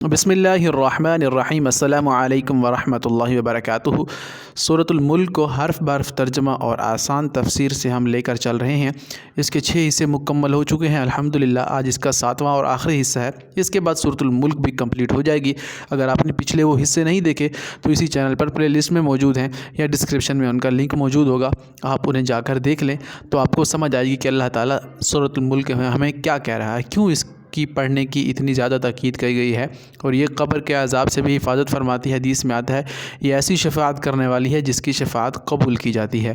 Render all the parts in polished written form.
بسم اللہ الرحمن الرحیم السلام علیکم ورحمۃ اللہ وبرکاتہ۔ سورۃ الملک کو حرف بحرف ترجمہ اور آسان تفسیر سے ہم لے کر چل رہے ہیں۔ اس کے 6 حصے مکمل ہو چکے ہیں الحمدللہ۔ آج اس کا 7واں اور آخری حصہ ہے۔ اس کے بعد سورۃ الملک بھی کمپلیٹ ہو جائے گی۔ اگر آپ نے پچھلے وہ حصے نہیں دیکھے تو اسی چینل پر پلے لسٹ میں موجود ہیں یا ڈسکرپشن میں ان کا لنک موجود ہوگا، آپ انہیں جا کر دیکھ لیں تو آپ کو سمجھ آئے گی کہ اللہ تعالیٰ سورۃ الملک میں ہمیں کیا کہہ رہا ہے، کیوں اس کی پڑھنے کی اتنی زیادہ تاکید کی گئی ہے، اور یہ قبر کے عذاب سے بھی حفاظت فرماتی ہے۔ حدیث میں آتا ہے یہ ایسی شفاعت کرنے والی ہے جس کی شفاعت قبول کی جاتی ہے۔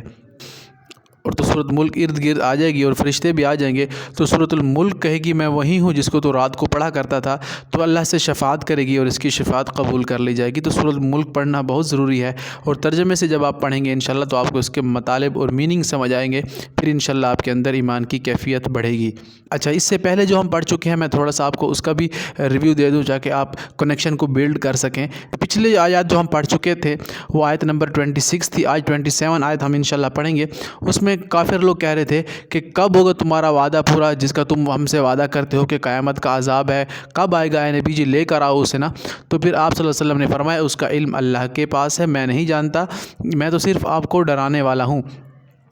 اور تو سورۃ الملک ارد گرد آ جائے گی اور فرشتے بھی آ جائیں گے تو سورۃ الملک کہے گی میں وہی ہوں جس کو تو رات کو پڑھا کرتا تھا، تو اللہ سے شفاعت کرے گی اور اس کی شفاعت قبول کر لی جائے گی۔ تو سورۃ الملک پڑھنا بہت ضروری ہے، اور ترجمے سے جب آپ پڑھیں گے انشاءاللہ تو آپ کو اس کے مطالب اور میننگ سمجھ آئیں گے، پھر انشاءاللہ آپ کے اندر ایمان کی کیفیت بڑھے گی۔ اچھا، اس سے پہلے جو ہم پڑھ چکے ہیں میں تھوڑا سا آپ کو اس کا بھی ریویو دے دوں تاکہ آپ کنیکشن کو بلڈ کر سکیں۔ پچھلے آیات جو ہم پڑھ چکے تھے وہ آیت نمبر 26 تھی، آج 27 آیت ہم انشاءاللہ پڑھیں گے۔ اس میں کافر لوگ کہہ رہے تھے کہ کب ہوگا تمہارا وعدہ پورا جس کا تم ہم سے وعدہ کرتے ہو کہ قیامت کا عذاب ہے، کب آئے گا اے نبی جی، لے کر آؤ اسے نا۔ تو پھر آپ صلی اللہ علیہ وسلم نے فرمایا اس کا علم اللہ کے پاس ہے، میں نہیں جانتا، میں تو صرف آپ کو ڈرانے والا ہوں۔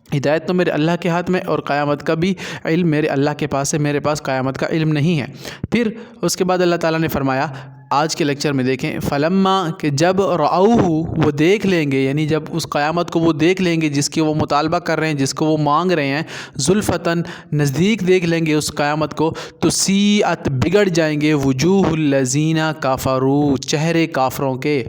ہدایت تو میرے اللہ کے ہاتھ میں اور قیامت کا بھی علم میرے اللہ کے پاس ہے، میرے پاس قیامت کا علم نہیں ہے۔ پھر اس کے بعد اللہ تعالیٰ نے فرمایا آج کے لیکچر میں دیکھیں، فلما کہ جب رعوہ وہ دیکھ لیں گے، یعنی جب اس قیامت کو وہ دیکھ لیں گے جس کی وہ مطالبہ کر رہے ہیں، جس کو وہ مانگ رہے ہیں، زلفتاً نزدیک دیکھ لیں گے اس قیامت کو، تو سیئت بگڑ جائیں گے وجوہ الذین کفروا چہرے کافروں کے۔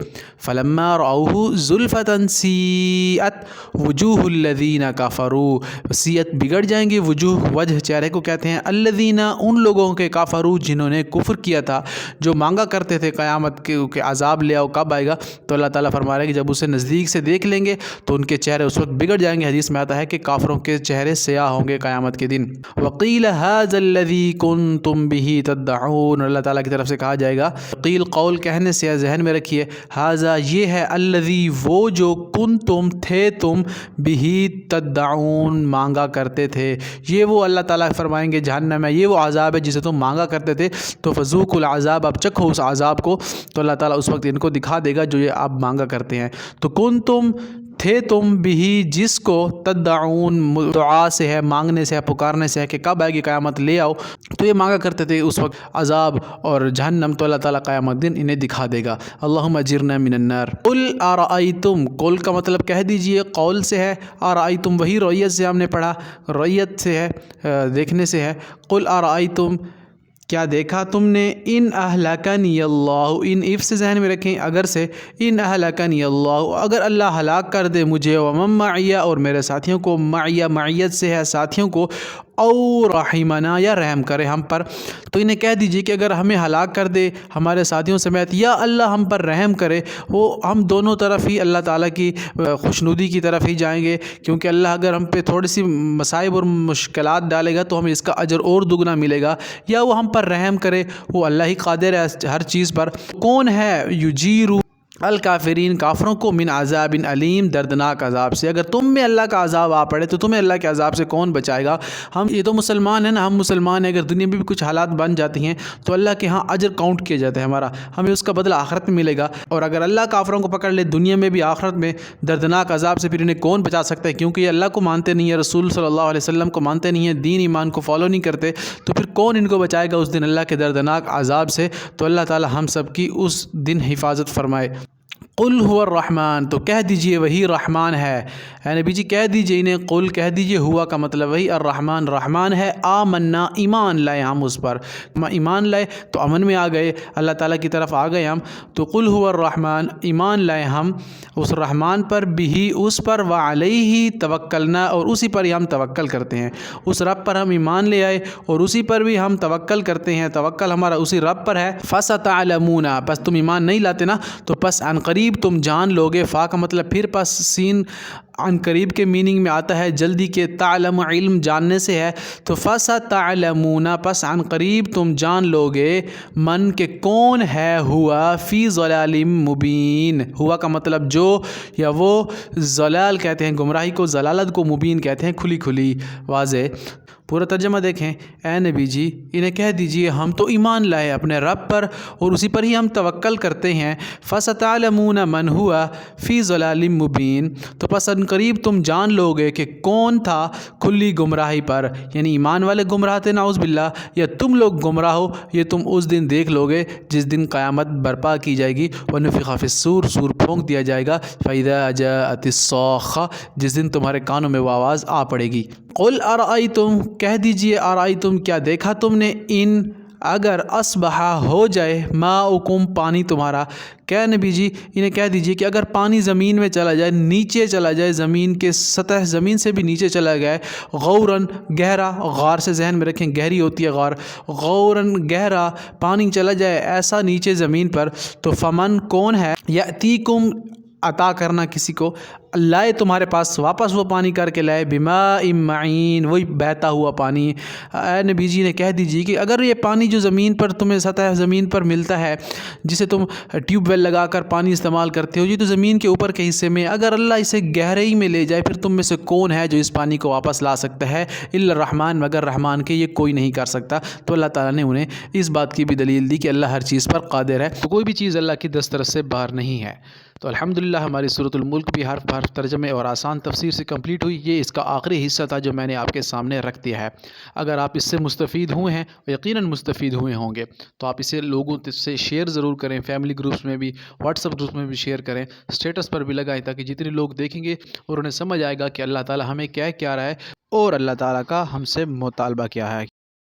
فلما رعوہ زلفتاً سیئت وجوہ الذین کفروا، سیئت بگڑ جائیں گے وجوہ، وجہ چہرے کو کہتے ہیں، الذین ان لوگوں کے کفروا جنہوں نے کفر کیا تھا، جو مانگا کرتے تھے قیامت کے عذاب لے آؤ کب آئے گا، تو اللہ تعالیٰ فرما رہے ہیں کہ جب اسے نزدیک سے دیکھ لیں گے تو ان کے چہرے اس وقت بگڑ جائیں گے۔ حدیث میں آتا ہے کہ کافروں کے چہرے سیاہ ہوں گے قیامت کے دن۔ وقیل ھذا الذی کنتم بہ تدعون، اللہ تعالیٰ کی طرف سے کہا جائے گا، قیل قول کہنے سے ذہن میں رکھیے، ھذا یہ ہے، الذی وہ جو کنتم تھے تم بہ تدعون مانگا کرتے تھے، یہ وہ اللہ تعالیٰ فرمائیں گے جہنم ہے، یہ وہ عذاب ہے جسے تم مانگا کرتے تھے، تو فذوقوا العذاب، اب چکھو اس عذاب کو۔ تو اللہ تعالیٰ اس وقت ان کو دکھا دے گا جو یہ آپ مانگا کرتے ہیں۔ تو کن تم تھے تم بھی جس کو تدعون دعا سے ہے، مانگنے سے ہے، پکارنے سے ہے کہ کب آئے گی قیامت لے آؤ، تو یہ مانگا کرتے تھے اس وقت عذاب اور جہنم، تو اللہ تعالیٰ قیامت دن انہیں دکھا دے گا۔ اللہم اجرنا من النار۔ قل ارائیتم، قل کا مطلب کہہ دیجئے، قول سے ہے، ارائیتم وہی رؤیت سے ہم نے پڑھا، رؤیت سے ہے، دیکھنے سے ہے۔ قل ارائیتم کیا دیکھا تم نے، ان اہلکنی اللہ، ان اف سے ذہن میں رکھیں، اگر سے، ان اہلکنی اللہ، اگر اللہ ہلاک کر دے مجھے، ومن معی اور میرے ساتھیوں کو، معی معیت سے ہے ساتھیوں کو، او رحمنا یا رحم کرے ہم پر، تو انہیں کہہ دیجئے کہ اگر ہمیں ہلاک کر دے ہمارے ساتھیوں سمیت، یا اللہ ہم پر رحم کرے، وہ ہم دونوں طرف ہی اللہ تعالیٰ کی خوشنودی کی طرف ہی جائیں گے، کیونکہ اللہ اگر ہم پہ تھوڑی سی مصائب اور مشکلات ڈالے گا تو ہمیں اس کا اجر اور دگنا ملے گا، یا وہ ہم پر رحم کرے، وہ اللہ ہی قادر ہے ہر چیز پر۔ کون ہے یجیرو الکافرین، کافروں کو، من عذاب علیم، دردناک عذاب سے، اگر تم میں اللہ کا عذاب آ پڑے تو تمہیں اللہ کے عذاب سے کون بچائے گا۔ ہم یہ تو مسلمان ہیں نا، ہم مسلمان ہیں، اگر دنیا میں بھی کچھ حالات بن جاتی ہیں تو اللہ کے ہاں اجر کاؤنٹ کیا جاتا ہے ہمارا، ہمیں اس کا بدلہ آخرت میں ملے گا، اور اگر اللہ کافروں کو پکڑ لے دنیا میں بھی آخرت میں دردناک عذاب سے، پھر انہیں کون بچا سکتا ہے، کیونکہ یہ اللہ کو مانتے نہیں ہیں، رسول صلی اللہ علیہ وسلم کو مانتے نہیں ہیں، دین ایمان کو فالو نہیں کرتے، تو پھر کون ان کو بچائے گا اس دن اللہ کے دردناک عذاب سے۔ تو اللہ تعالی ہم سب کی اس دن حفاظت فرمائے۔ قل هو الرحمن، تو کہہ دیجئے وہی رحمان ہے، اے نبی جی کہہ دیجئے انہیں، قل کہہ دیجئے، ہوا کا مطلب وہی الرحمن، رحمان ہے، آمنا ایمان لائے ہم اس پر، ایمان لائے تو امن میں آ گئے، اللہ تعالیٰ کی طرف آ گئے ہم، تو قل هو الرحمن، ایمان لائے ہم اس رحمان پر، بھی اس پر، وعلیہ توکلنا، اور اسی پر ہی ہم توکل کرتے ہیں، اس رب پر ہم ایمان لے آئے اور اسی پر بھی ہم توکل کرتے ہیں، توکل ہمارا اسی رب پر ہے۔ فستعلمون، بس تم ایمان نہیں لاتے نا، تو پس عن قریب تم جان لوگے، فا کا مطلب پھر، پس سین عن قریب کے میننگ میں آتا ہے جلدی کے، تعلم علم جاننے سے ہے، تو فَسَتَعْلَمُونَ پس عن قریب تم جان لوگے، من کہ کون ہے، ہوا فی ضلال مبین، ہوا کا مطلب جو یا وہ، ضلال کہتے ہیں گمراہی کو، ضلالت کو، مبین کہتے ہیں کھلی کھلی واضح۔ پورا ترجمہ دیکھیں، اے نبی جی انہیں کہہ دیجئے ہم تو ایمان لائے اپنے رب پر اور اسی پر ہی ہم توکل کرتے ہیں، فَسَتَعْلَمُونَ مَنْ هُوَ فِي ضَلَالٍ مُبِينٍ تو پس ان قریب تم جان لوگے کہ کون تھا کھلی گمراہی پر، یعنی ایمان والے گمراہ تھے نعوذ باللہ یا تم لوگ گمراہ ہو، یہ تم اس دن دیکھ لوگے جس دن قیامت برپا کی جائے گی، وَنُفِخَ فِي الصُّورِ سور پھونک دیا جائے گا، فَإِذَا جَاءَتِ الصَّاخَّةُ جس دن تمہارے کانوں میں وہ آواز آ پڑے گی۔ قُلْ أَرَأَيْتُمْ کہہ دیجئے أَرَأَيْتُمْ کیا دیکھا تم نے، ان اگر اصبح ہو جائے ماؤکم پانی تمہارا، کیا نبی جی انہیں کہہ دیجئے کہ اگر پانی زمین میں چلا جائے، نیچے چلا جائے، زمین کے سطح زمین سے بھی نیچے چلا گیا، غوراً گہرا، غار سے ذہن میں رکھیں گہری ہوتی ہے غار، غوراً گہرا پانی چلا جائے ایسا نیچے زمین پر، تو فمن کون ہے، یأتیکم عطا کرنا کسی کو، لائے تمہارے پاس واپس وہ پانی کر کے لائے، بماء معین وہی بہتا ہوا پانی۔ اے نبی جی نے کہہ دیجیے کہ اگر یہ پانی جو زمین پر تمہیں سطح زمین پر ملتا ہے، جسے تم ٹیوب ویل لگا کر پانی استعمال کرتے ہو، یہ تو زمین کے اوپر کے حصے میں، اگر اللہ اسے گہرائی میں لے جائے پھر تم میں سے کون ہے جو اس پانی کو واپس لا سکتا ہے، الا الرحمن مگر رحمان کے، یہ کوئی نہیں کر سکتا۔ تو اللہ تعالیٰ نے انہیں اس بات کی بھی دلیل دی کہ اللہ ہر چیز پر قادر ہے، تو کوئی بھی چیز اللہ کی دسترس سے باہر نہیں ہے۔ تو الحمدللہ ہماری سورۃ الملک بھی حرف بحرف ترجمے اور آسان تفسیر سے کمپلیٹ ہوئی۔ یہ اس کا آخری حصہ تھا جو میں نے آپ کے سامنے رکھ دیا ہے۔ اگر آپ اس سے مستفید ہوئے ہیں، یقیناً مستفید ہوئے ہوں گے، تو آپ اسے لوگوں سے شیئر ضرور کریں، فیملی گروپس میں بھی، واٹس ایپ گروپس میں بھی شیئر کریں، اسٹیٹس پر بھی لگائیں، تاکہ جتنے لوگ دیکھیں گے اور انہیں سمجھ آئے گا کہ اللہ تعالیٰ ہمیں کیا کہہ رہا ہے اور اللہ تعالیٰ کا ہم سے مطالبہ کیا ہے۔